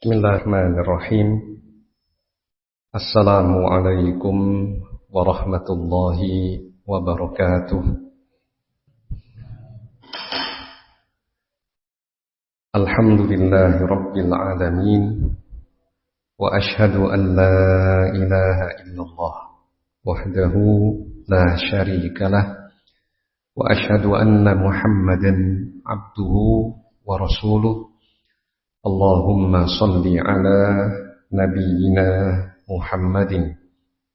Bismillahirrahmanirrahim. Assalamualaikum warahmatullahi wabarakatuh. Alhamdulillahi rabbil alamin. Wa ashhadu an la ilaha illallah wahdahu la syarika lah. Wa ashhadu anna Muhammadan abduhu wa rasuluh. Allahumma salli ala nabiyyina Muhammadin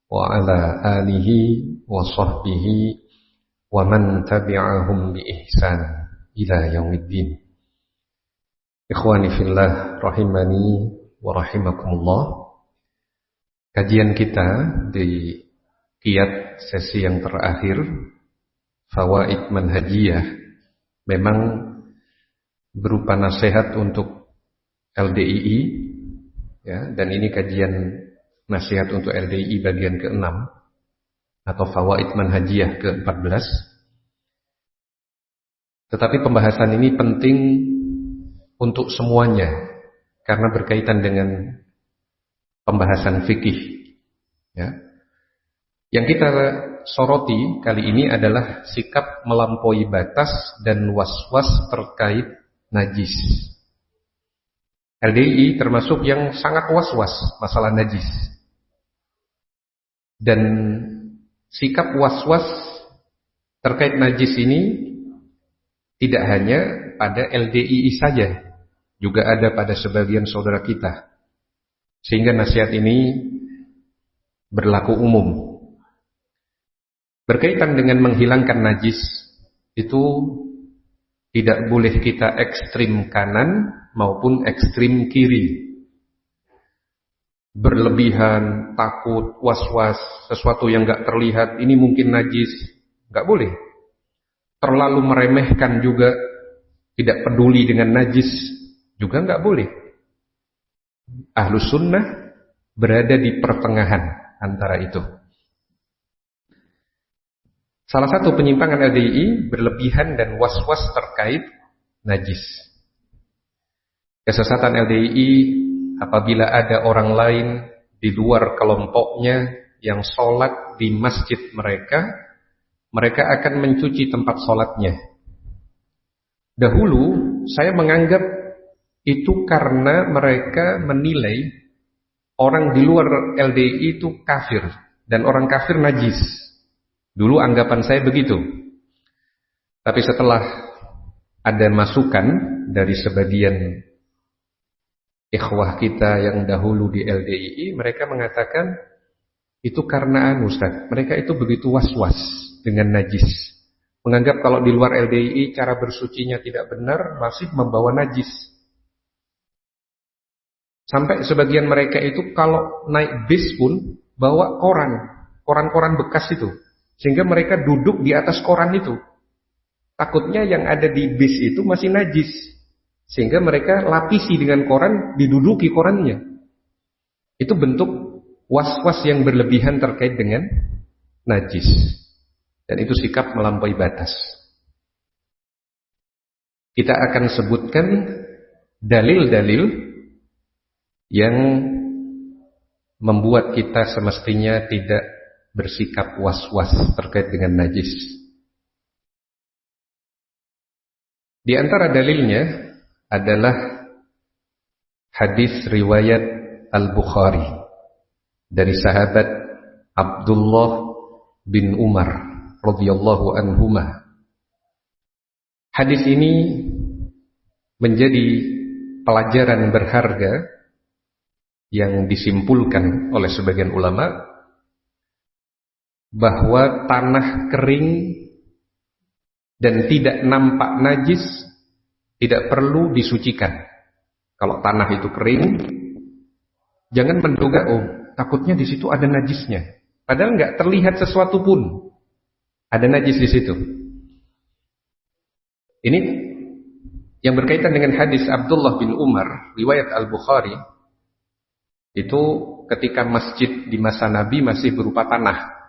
wa ala alihi wa sahbihi wa man tabi'ahum bi ihsan ila yaumiddin. Ikhwani fillah rahimani wa rahimakumullah. Kajian kita di qiyad sesi yang terakhir Fawaid Manhajiyah memang berupa nasihat untuk LDII, ya, dan ini kajian nasihat untuk LDII bagian ke-6 atau Fawaid Manhajiyah ke-14. Tetapi pembahasan ini penting untuk semuanya karena berkaitan dengan pembahasan fikih, ya. Yang kita soroti kali ini adalah sikap melampaui batas dan was-was terkait najis. LDII termasuk yang sangat was-was masalah najis. Dan sikap was-was terkait najis ini tidak hanya pada LDII saja, juga ada pada sebagian saudara kita. Sehingga nasihat ini berlaku umum. Berkaitan dengan menghilangkan najis, itu tidak boleh kita ekstrim kanan maupun ekstrim kiri. Berlebihan, takut, was-was, sesuatu yang gak terlihat, ini mungkin najis, gak boleh. Terlalu meremehkan juga, tidak peduli dengan najis, juga gak boleh. Ahlus sunnah berada di pertengahan antara itu. Salah satu penyimpangan LDII berlebihan dan was-was terkait najis. Kesesatan LDII apabila ada orang lain di luar kelompoknya yang sholat di masjid mereka, mereka akan mencuci tempat sholatnya. Dahulu saya menganggap itu karena mereka menilai orang di luar LDII itu kafir dan orang kafir najis. Dulu anggapan saya begitu. Tapi setelah ada masukan dari sebagian ikhwah kita yang dahulu di LDII, mereka mengatakan itu karena Ustaz, mereka itu begitu was-was dengan najis. Menganggap kalau di luar LDII cara bersucinya tidak benar, masih membawa najis. Sampai sebagian mereka itu kalau naik bis pun bawa koran-koran bekas itu. Sehingga mereka duduk di atas koran itu. Takutnya yang ada di bis itu masih najis. Sehingga mereka lapisi dengan koran, diduduki korannya. Itu bentuk was-was yang berlebihan terkait dengan najis. Dan itu sikap melampaui batas. Kita akan sebutkan dalil-dalil yang membuat kita semestinya tidak bersikap was-was terkait dengan najis. Di antara dalilnya adalah hadis riwayat Al-Bukhari dari sahabat Abdullah bin Umar radhiyallahu anhuma. Hadis ini menjadi pelajaran berharga yang disimpulkan oleh sebagian ulama bahwa tanah kering dan tidak nampak najis tidak perlu disucikan. Kalau tanah itu kering, jangan menduga, takutnya di situ ada najisnya. Padahal nggak terlihat sesuatu pun ada najis di situ. Ini yang berkaitan dengan hadis Abdullah bin Umar, riwayat Al-Bukhari, itu ketika masjid di masa Nabi masih berupa tanah.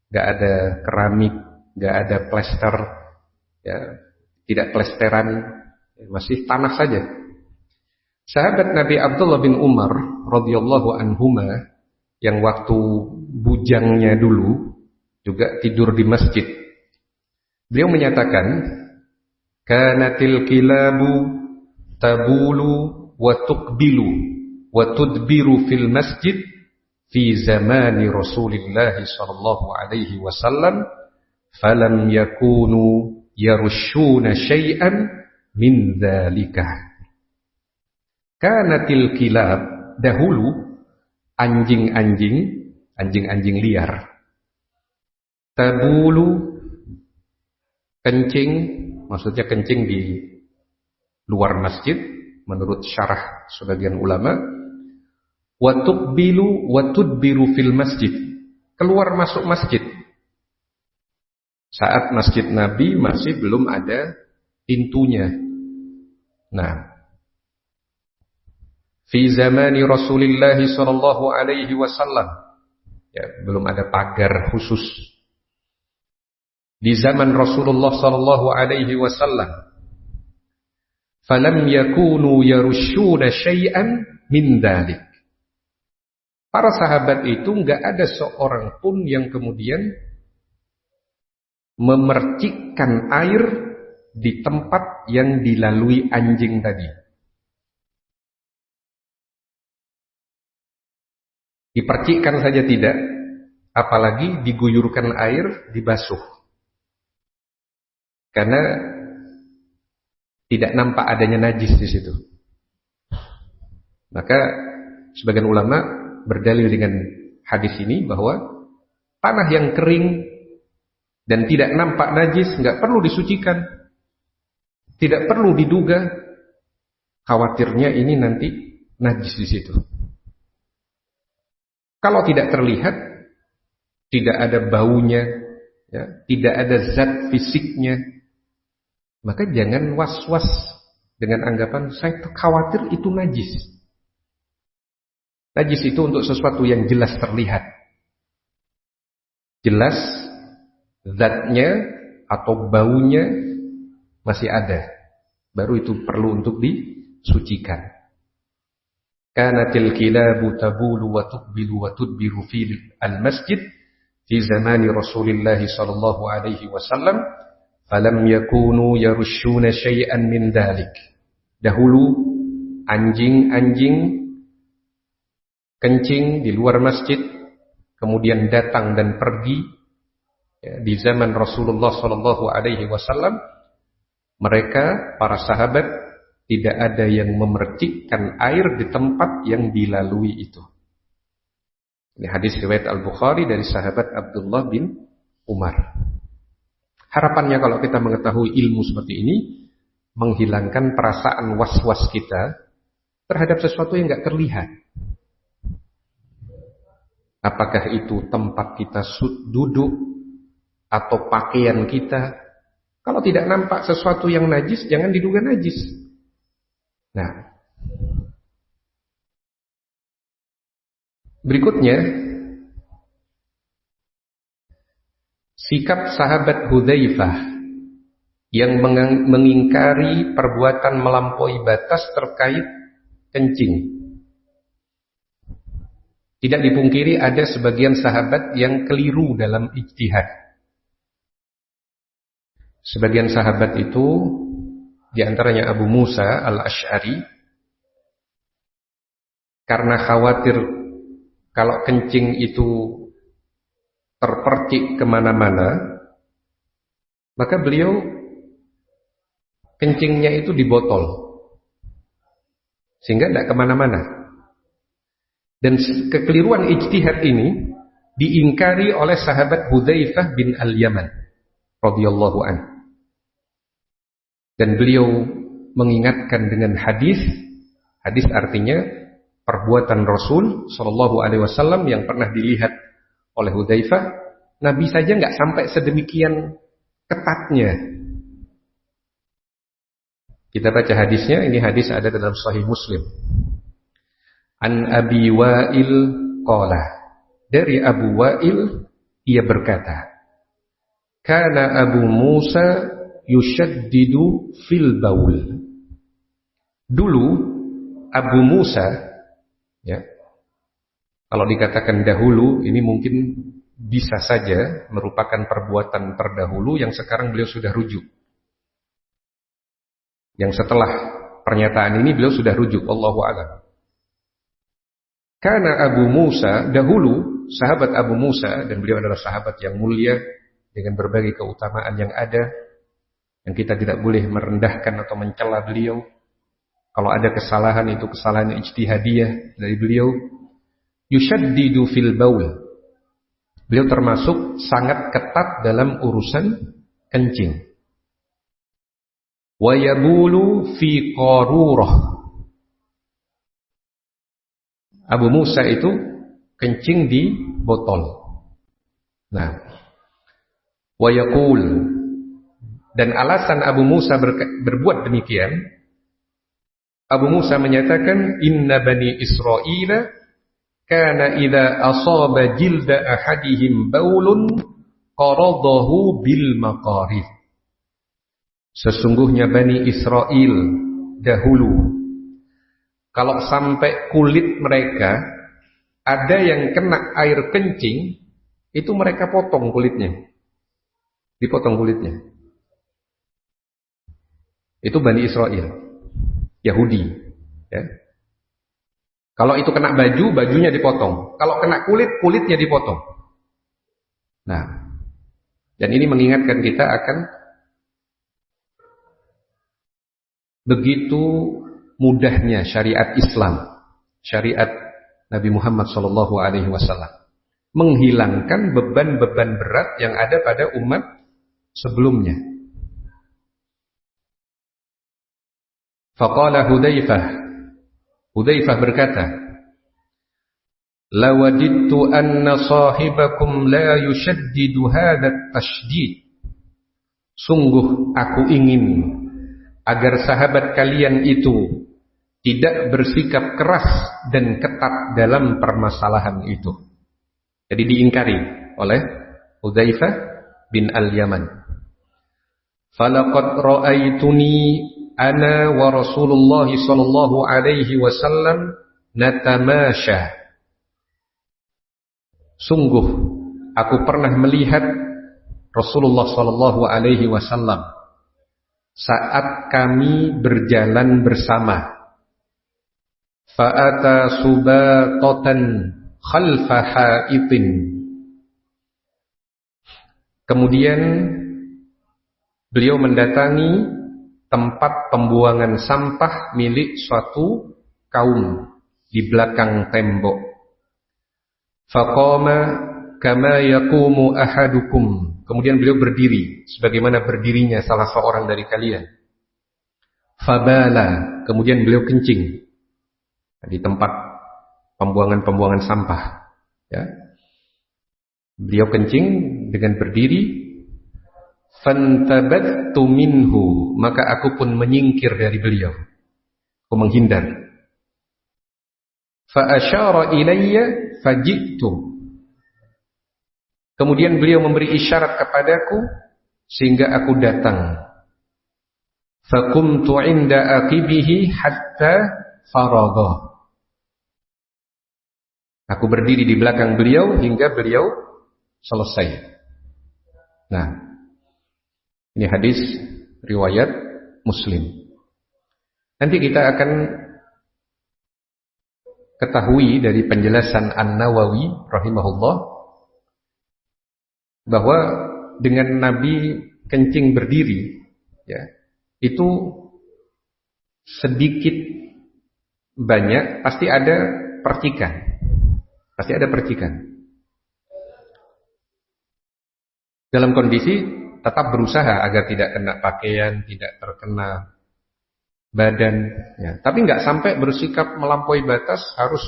Gak ada keramik, gak ada plester, ya, tidak plesteran, masih tanah saja. Sahabat Nabi Abdullah bin Umar radhiyallahu anhuma yang waktu bujangnya dulu juga tidur di masjid. Beliau menyatakan, kanatil kilabu tabulu wa tuqbilu wa tudbiru fil masjid fi zamani Rasulillah sallallahu alaihi wasallam falam yakunu yarushuna syai'an min dzalika. Kanatil kilab, dahulu anjing-anjing liar, tabulu, kencing, maksudnya kencing di luar masjid menurut syarah sebagian ulama, wa tuqbilu wa tudbiru fil masjid, keluar masuk masjid. Saat masjid Nabi masih belum ada pintunya. Nah, fi zamani Rasulillah sallallahu alaihi wasallam, ya, belum ada pagar khusus. Di zaman Rasulullah sallallahu alaihi wasallam, falam yakunu yarushuna syai'an min dzalik. Para sahabat itu enggak ada seorang pun yang kemudian memercikkan air di tempat yang dilalui anjing tadi. Dipercikkan saja tidak, apalagi diguyurkan air, dibasuh. Karena tidak nampak adanya najis di situ. Maka sebagian ulama berdalil dengan hadis ini bahwa tanah yang kering dan tidak nampak najis nggak perlu disucikan, tidak perlu diduga. Khawatirnya ini nanti najis di situ. Kalau tidak terlihat, tidak ada baunya, ya, tidak ada zat fisiknya, maka jangan was-was dengan anggapan saya khawatir itu najis. Najis itu untuk sesuatu yang jelas terlihat, jelas zatnya atau baunya masih ada, baru itu perlu untuk disucikan. Kanatil kilabu tabulu wa tuqbilu wa tudbiru fil al-masjid fi zamani Rasulillah sallallahu alaihi wasallam falam yakunu yarushuna syai'an min dzalik. Dahulu anjing-anjing kencing di luar masjid, kemudian datang dan pergi, ya, di zaman Rasulullah sallallahu alaihi wasallam mereka para sahabat tidak ada yang memercikkan air di tempat yang dilalui itu. Ini hadis riwayat Al-Bukhari dari sahabat Abdullah bin Umar. Harapannya kalau kita mengetahui ilmu seperti ini, menghilangkan perasaan was-was kita terhadap sesuatu yang nggak terlihat. Apakah itu tempat kita duduk atau pakaian kita? Kalau tidak nampak sesuatu yang najis, jangan diduga najis. Nah, berikutnya sikap sahabat Hudzaifah yang mengingkari perbuatan melampaui batas terkait kencing. Tidak dipungkiri ada sebagian sahabat yang keliru dalam ijtihad. Sebagian sahabat itu, di antaranya Abu Musa al-Asy'ari, karena khawatir kalau kencing itu terpercik kemana-mana, maka beliau kencingnya itu di botol, sehingga tidak kemana-mana. Dan kekeliruan ijtihad ini diingkari oleh sahabat Hudzaifah bin al-Yaman radhiyallahu anhu. Dan beliau mengingatkan dengan hadis artinya perbuatan Rasul Shallallahu Alaihi Wasallam yang pernah dilihat oleh Hudzaifah. Nabi saja nggak sampai sedemikian ketatnya. Kita baca hadisnya. Ini hadis ada dalam Sahih Muslim. An Abi Wa'il qala, dari Abu Wa'il ia berkata, kana Abu Musa yushaddidu fil baul. Dulu Abu Musa, ya, kalau dikatakan dahulu, ini mungkin bisa saja merupakan perbuatan terdahulu yang sekarang beliau sudah rujuk. Yang setelah pernyataan ini beliau sudah rujuk, Allahu a'lam. Karena Abu Musa dahulu, sahabat Abu Musa, dan beliau adalah sahabat yang mulia dengan berbagai keutamaan yang ada, yang kita tidak boleh merendahkan atau mencela beliau. Kalau ada kesalahan, itu kesalahan ijtihadiyah dari beliau. Yushaddidu fil baul. Beliau termasuk sangat ketat dalam urusan kencing. Wa yabulu fi qarurah. Abu Musa itu kencing di botol. Nah, wa yaqul, dan alasan Abu Musa berbuat demikian, Abu Musa menyatakan, inna bani Israila kana idza asaba jilda ahadihim baulun qaradahu bil maqarih. Sesungguhnya Bani Israel dahulu, kalau sampai kulit mereka ada yang kena air kencing, itu mereka potong kulitnya. Dipotong kulitnya. Itu Bani Israel, Yahudi, ya. Kalau itu kena baju, bajunya dipotong. Kalau kena kulit, kulitnya dipotong. Nah, dan ini mengingatkan kita akan begitu mudahnya syariat Islam, syariat Nabi Muhammad SAW, menghilangkan beban-beban berat yang ada pada umat sebelumnya. Faqala Hudzaifah berkata, lawadittu anna sahibakum la yushaddidu hadha at-tashdid. Sungguh aku ingin agar sahabat kalian itu tidak bersikap keras dan ketat dalam permasalahan itu. Jadi diingkari oleh Hudzaifah bin al-Yaman. Falaqad ra'aituni ana wa Rasulullah sallallahu alaihi wasallam natamasha. Sungguh aku pernah melihat Rasulullah sallallahu alaihi wasallam saat kami berjalan bersama. Fa'ata subatatan khalfa haitin. Kemudian beliau mendatangi tempat pembuangan sampah milik suatu kaum di belakang tembok. Faqama kama yaqumu ahadukum. Kemudian beliau berdiri sebagaimana berdirinya salah seorang dari kalian. Fabala, kemudian beliau kencing di tempat pembuangan sampah, ya. Beliau kencing dengan berdiri. Fantabattu minhu, maka aku pun menyingkir dari beliau, aku menghindar. Fa asyara ilayya faji'tu. Kemudian beliau memberi isyarat kepadaku sehingga aku datang. Faqumtu 'inda aqibihi hatta faragha. Aku berdiri di belakang beliau hingga beliau selesai. Nah, ini hadis riwayat Muslim. Nanti kita akan ketahui dari penjelasan An-Nawawi rahimahullah bahwa dengan Nabi kencing berdiri, ya, itu sedikit banyak pasti ada percikan. Pasti ada percikan. Dalam kondisi tetap berusaha agar tidak kena pakaian, tidak terkena badan, ya. Tapi nggak sampai bersikap melampaui batas harus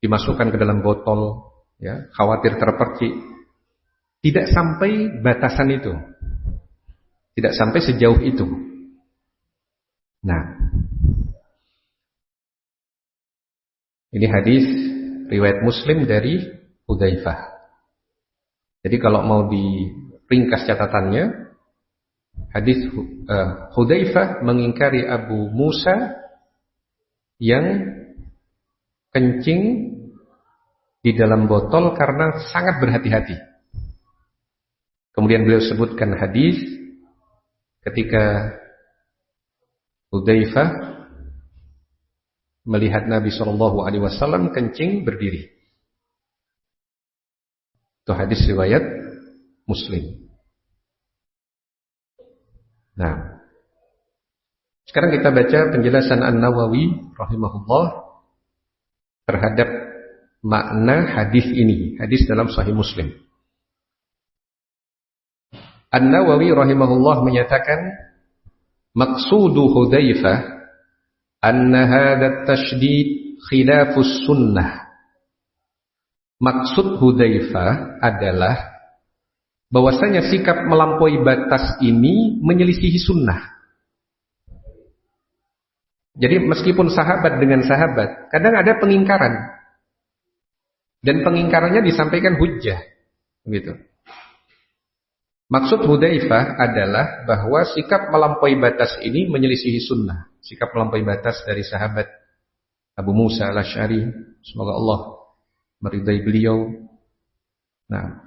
dimasukkan ke dalam botol, ya, khawatir terpercik. Tidak sampai batasan itu. Tidak sampai sejauh itu. Nah, ini hadis riwayat Muslim dari Hudzaifah. Jadi kalau mau diringkas catatannya, hadis Hudzaifah mengingkari Abu Musa yang kencing di dalam botol karena sangat berhati-hati. Kemudian beliau sebutkan hadis ketika Hudzaifah melihat Nabi SAW kencing berdiri. Itu hadis riwayat Muslim. Nah, sekarang kita baca penjelasan An-Nawawi rahimahullah terhadap makna hadis ini, hadis dalam Sahih Muslim. An-Nawawi rahimahullah menyatakan, maqsudu Hudzaifah anna hadha at-tashdid khilafus sunnah. Maksud Hudzaifah adalah bahwasanya sikap melampaui batas ini menyelisihi sunnah. Jadi meskipun sahabat dengan sahabat, kadang ada pengingkaran. Dan pengingkarannya disampaikan hujjah. Gitu. Maksud Hudzaifah adalah bahwa sikap melampaui batas ini menyelisihi sunnah. Sikap melampaui batas dari sahabat Abu Musa al-Asy'ari, semoga Allah meridai beliau. Nah,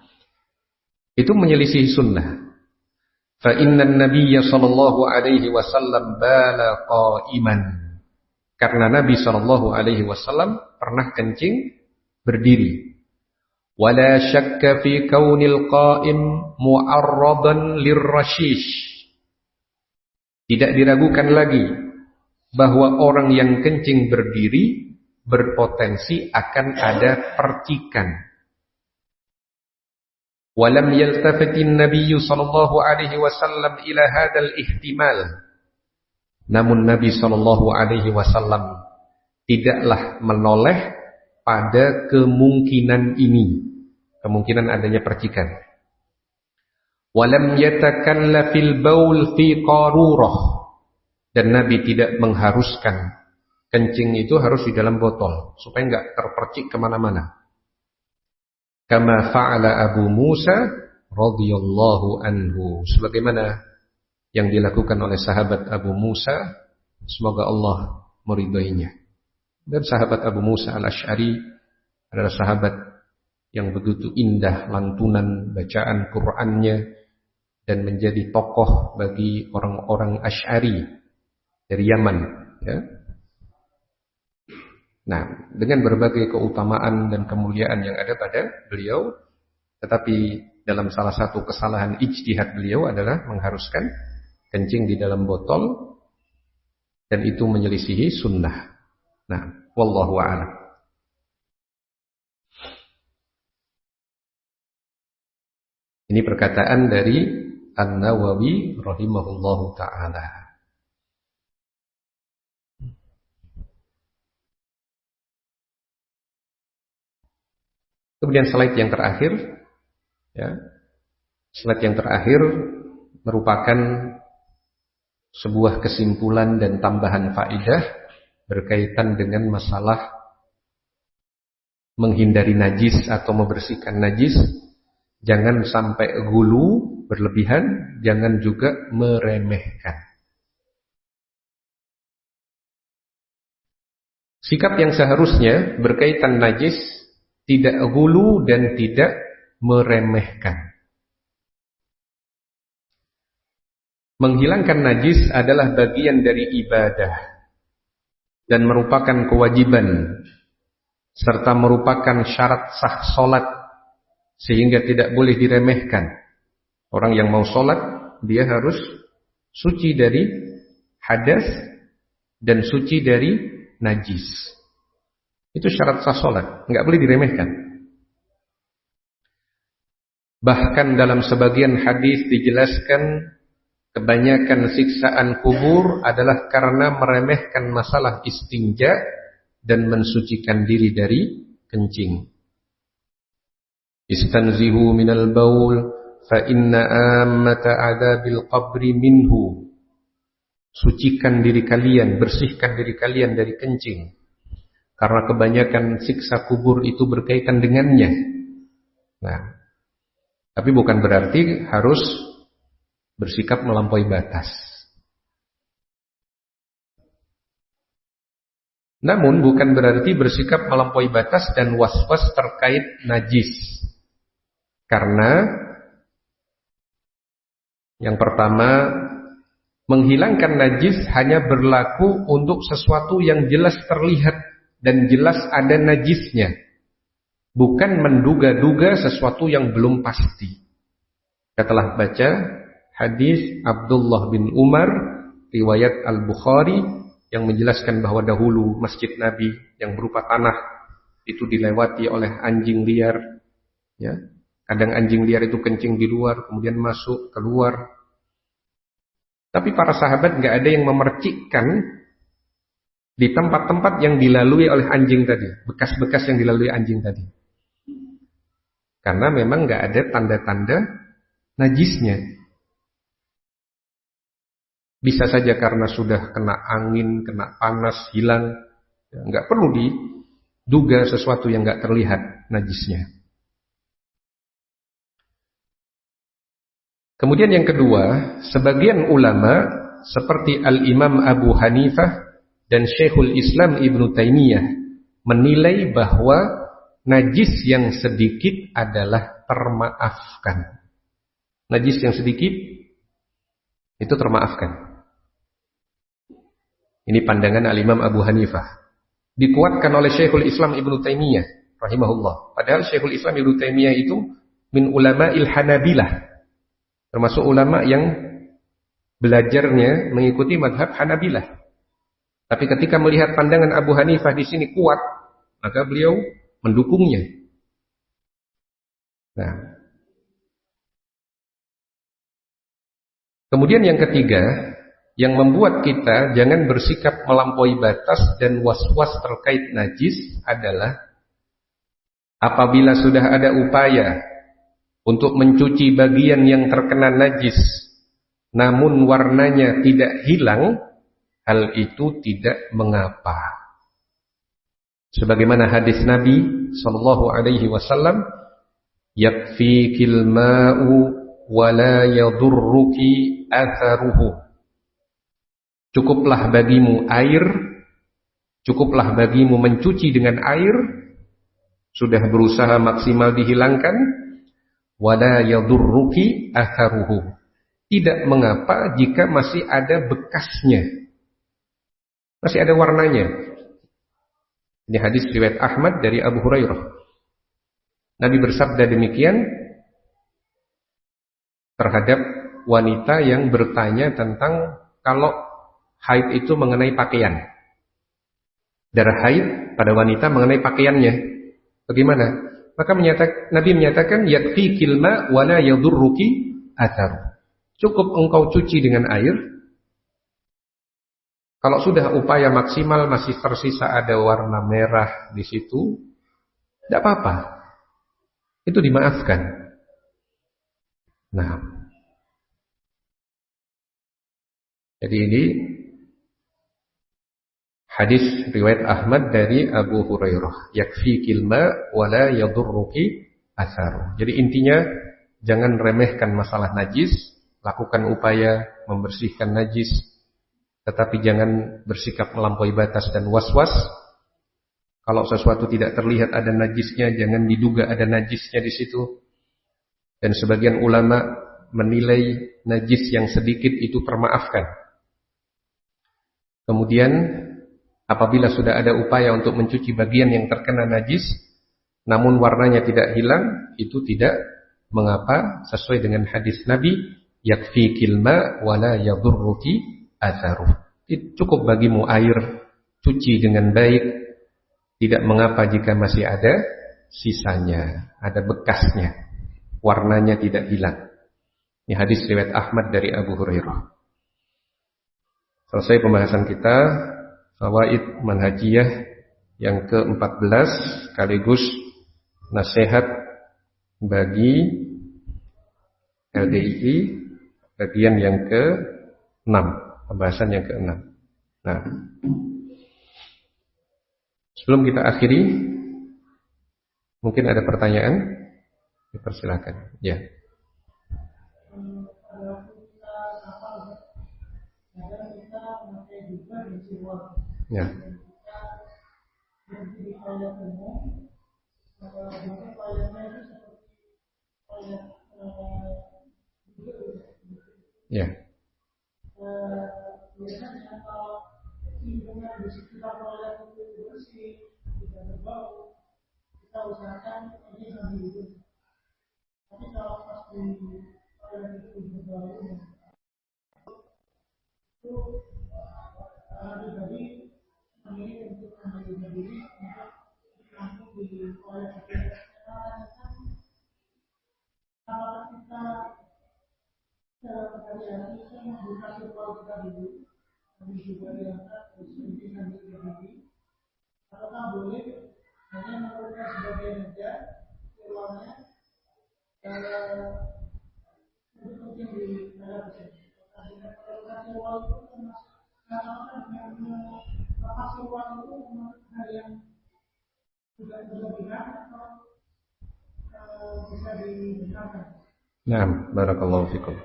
itu menyelisihi sunnah. Fa innan nabiyya sallallahu alaihi wasallam bala qa'iman. Karena Nabi sallallahu alaihi wasallam pernah kencing berdiri. Wala syakka fi kaunil qa'im mu'arradan lirrashish. Tidak diragukan lagi bahwa orang yang kencing berdiri berpotensi akan ada percikan. Walam yaltafitin Nabi sallallahu alaihi wasallam ila hadzal ihtimal. Namun Nabi sallallahu alaihi wasallam tidaklah menoleh pada kemungkinan ini, kemungkinan adanya percikan. Walam yatakallafil baul fi qarurah. Dan Nabi tidak mengharuskan kencing itu harus di dalam botol supaya enggak terpercik kemana-mana. Kama fa'ala Abu Musa radhiyallahu anhu, sebagaimana yang dilakukan oleh sahabat Abu Musa, semoga Allah meridainya. Dan sahabat Abu Musa al-Asy'ari adalah sahabat yang begitu indah lantunan bacaan Qur'annya dan menjadi tokoh bagi orang-orang Asy'ari dari Yaman, ya. Nah, dengan berbagai keutamaan dan kemuliaan yang ada pada beliau, tetapi dalam salah satu kesalahan ijtihad beliau adalah mengharuskan kencing di dalam botol, dan itu menyelisihi sunnah. Nah, wallahu a'lam. Ini perkataan dari An-Nawawi rahimahullahu ta'ala. Kemudian slide yang terakhir, ya, slide yang terakhir merupakan sebuah kesimpulan dan tambahan faedah berkaitan dengan masalah menghindari najis atau membersihkan najis. Jangan sampai gulu berlebihan, jangan juga meremehkan. Sikap yang seharusnya berkaitan najis, tidak gulu dan tidak meremehkan. Menghilangkan najis adalah bagian dari ibadah dan merupakan kewajiban serta merupakan syarat sah solat, sehingga tidak boleh diremehkan. Orang yang mau solat, dia harus suci dari hadas dan suci dari najis. Itu syarat sah solat, nggak boleh diremehkan. Bahkan dalam sebagian hadis dijelaskan kebanyakan siksaan kubur adalah karena meremehkan masalah istinja dan mensucikan diri dari kencing. Istanzihu minal baul fa inna ammata adabil qabri minhu. Sucikan diri kalian, bersihkan diri kalian dari kencing, karena kebanyakan siksa kubur itu berkaitan dengannya. Nah, tapi bukan berarti harus bersikap melampaui batas. Namun bukan berarti bersikap melampaui batas dan was-was terkait najis. Karena yang pertama, menghilangkan najis hanya berlaku untuk sesuatu yang jelas terlihat dan jelas ada najisnya, bukan menduga-duga sesuatu yang belum pasti. Kita telah baca hadis Abdullah bin Umar riwayat Al-Bukhari yang menjelaskan bahwa dahulu masjid Nabi yang berupa tanah itu dilewati oleh anjing liar, ya. Kadang anjing liar itu kencing di luar, kemudian masuk, keluar. Tapi para sahabat nggak ada yang memercikkan di tempat-tempat yang dilalui oleh anjing tadi, bekas-bekas yang dilalui anjing tadi. Karena memang nggak ada tanda-tanda najisnya. Bisa saja karena sudah kena angin, kena panas, hilang. Nggak perlu diduga sesuatu yang nggak terlihat najisnya. Kemudian yang kedua, sebagian ulama seperti Al-Imam Abu Hanifah dan Syekhul Islam Ibnu Taimiyah menilai bahwa najis yang sedikit adalah termaafkan. Najis yang sedikit itu termaafkan. Ini pandangan Al-Imam Abu Hanifah. Dikuatkan oleh Syekhul Islam Ibnu Taimiyah rahimahullah. Padahal Syekhul Islam Ibnu Taimiyah itu min ulama'il Hanabilah, termasuk ulama yang belajarnya mengikuti madhab Hanabilah. Tapi ketika melihat pandangan Abu Hanifah di sini kuat, maka beliau mendukungnya. Nah, kemudian yang ketiga, yang membuat kita jangan bersikap melampaui batas dan was-was terkait najis adalah apabila sudah ada upaya untuk mencuci bagian yang terkena najis, namun warnanya tidak hilang, hal itu tidak mengapa. Sebagaimana hadis Nabi sallallahu alaihi wasallam, yakfikil ma'u wa la yadurruki atharuhu. Cukuplah bagimu air, cukuplah bagimu mencuci dengan air, sudah berusaha maksimal dihilangkan, wala yadurruki atharuhu. Tidak mengapa jika masih ada bekasnya, masih ada warnanya. Ini hadis riwayat Ahmad dari Abu Hurairah. Nabi bersabda demikian terhadap wanita yang bertanya tentang kalau haid itu mengenai pakaian. Darah haid pada wanita mengenai pakaiannya. Bagaimana? Maka Nabi menyatakan yakfikil ma wa la yadurruki atharu. Cukup engkau cuci dengan air. Kalau sudah upaya maksimal masih tersisa ada warna merah di situ, tidak apa-apa. Itu dimaafkan. Nah, jadi ini hadis riwayat Ahmad dari Abu Hurairah. Yakfikil ma wa la yadurruki atharu. Jadi intinya jangan remehkan masalah najis, lakukan upaya membersihkan najis, tetapi jangan bersikap melampaui batas dan was-was. Kalau sesuatu tidak terlihat ada najisnya, jangan diduga ada najisnya di situ. Dan sebagian ulama menilai najis yang sedikit itu termaafkan. Kemudian apabila sudah ada upaya untuk mencuci bagian yang terkena najis, namun warnanya tidak hilang, itu tidak mengapa, sesuai dengan hadis Nabi, yakfikil ma wa la yadurruki atharuh. Cukup bagimu air, cuci dengan baik, tidak mengapa jika masih ada sisanya, ada bekasnya, warnanya tidak hilang. Ini hadis riwayat Ahmad dari Abu Hurairah. Selesai pembahasan kita fawaid manhajiyah yang ke-14 sekaligus nasihat bagi LDI bagian yang ke-6, pembahasan yang ke-6. Nah, sebelum kita akhiri, mungkin ada pertanyaan? Dipersilakan. Ya. Ya. Ya. Nah, barakallahu fikum.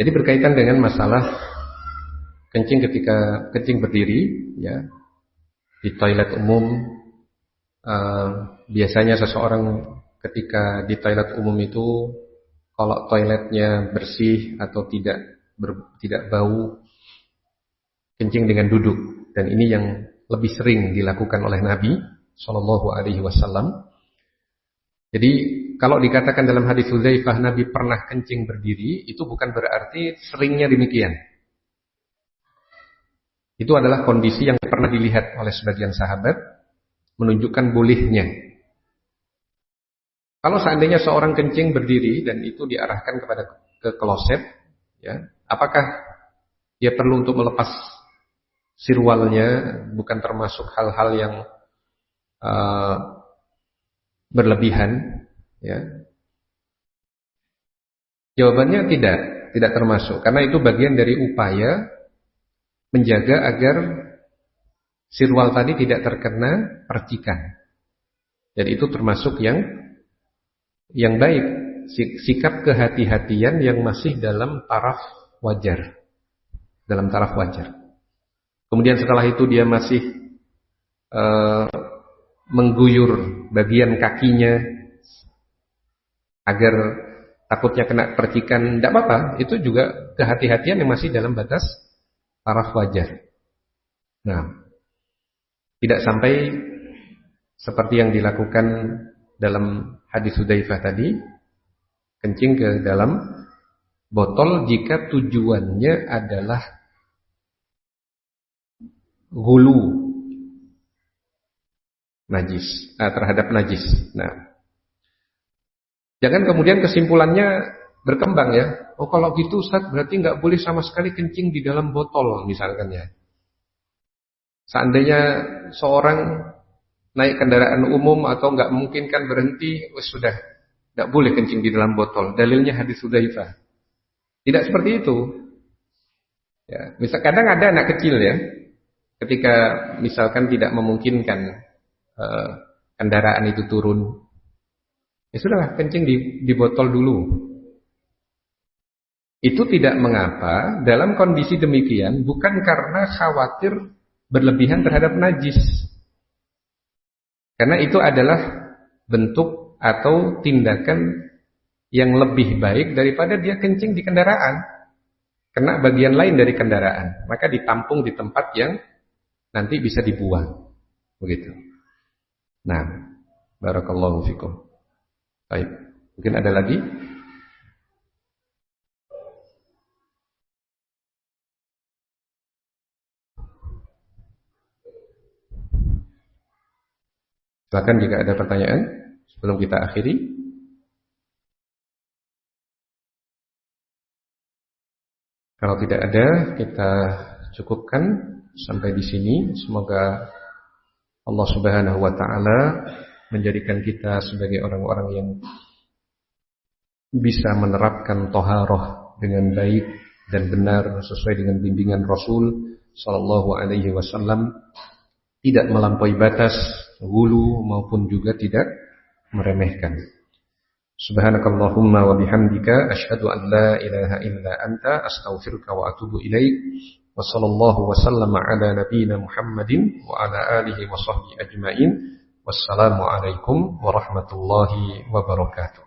Jadi berkaitan dengan masalah kencing ketika kencing berdiri, ya, di toilet umum, biasanya seseorang ketika di toilet umum itu, kalau toiletnya bersih atau tidak bau, kencing dengan duduk, dan ini yang lebih sering dilakukan oleh Nabi Shallallahu Alaihi Wasallam. Jadi kalau dikatakan dalam hadis Hudzaifah Nabi pernah kencing berdiri, itu bukan berarti seringnya demikian. Itu adalah kondisi yang pernah dilihat oleh sebagian sahabat, menunjukkan bolehnya. Kalau seandainya seorang kencing berdiri dan itu diarahkan ke kloset, ya, apakah dia perlu untuk melepas sirwalnya? Bukan termasuk hal-hal yang berlebihan, ya. Jawabannya tidak termasuk, karena itu bagian dari upaya menjaga agar sirwal tadi tidak terkena percikan. Jadi itu termasuk yang baik, sikap kehati-hatian yang masih dalam taraf wajar. Dalam taraf wajar. Kemudian setelah itu dia masih mengguyur bagian kakinya agar takutnya kena percikan, tidak apa-apa. Itu juga kehati-hatian yang masih dalam batas taraf wajar. Nah, tidak sampai seperti yang dilakukan dalam hadis Hudzaifah tadi, kencing ke dalam botol jika tujuannya adalah hulu najis, terhadap najis. Nah, jangan kemudian kesimpulannya berkembang, ya. Oh, kalau gitu Ustaz berarti nggak boleh sama sekali kencing di dalam botol misalkan, ya. Seandainya seorang naik kendaraan umum atau nggak memungkinkan berhenti, sudah nggak boleh kencing di dalam botol. Dalilnya hadis Hudzaifah. Tidak seperti itu. Ya, misal kadang ada anak kecil, ya, ketika misalkan tidak memungkinkan kendaraan itu turun, ya sudahlah, kencing di botol dulu. Itu tidak mengapa dalam kondisi demikian, bukan karena khawatir berlebihan terhadap najis. Karena itu adalah bentuk atau tindakan yang lebih baik daripada dia kencing di kendaraan, kena bagian lain dari kendaraan, maka ditampung di tempat yang nanti bisa dibuang. Begitu. Nah, barakallahu fikum. Baik, mungkin ada lagi? Silakan jika ada pertanyaan sebelum kita akhiri. Kalau tidak ada, kita cukupkan sampai di sini. Semoga Allah Subhanahu wa taala menjadikan kita sebagai orang-orang yang bisa menerapkan thaharah dengan baik dan benar sesuai dengan bimbingan Rasul sallallahu alaihi wasallam, tidak melampaui batas, hulu maupun juga tidak meremehkan. Subhanakallahumma wa bihamdika asyhadu an la ilaha illa anta astaghfiruka wa atubu ilaik. Wa sallallahu wa sallama ala nabiyyina Muhammadin wa ala alihi wa sahbihi ajma'in. Wassalamu alaikum warahmatullahi wabarakatuh.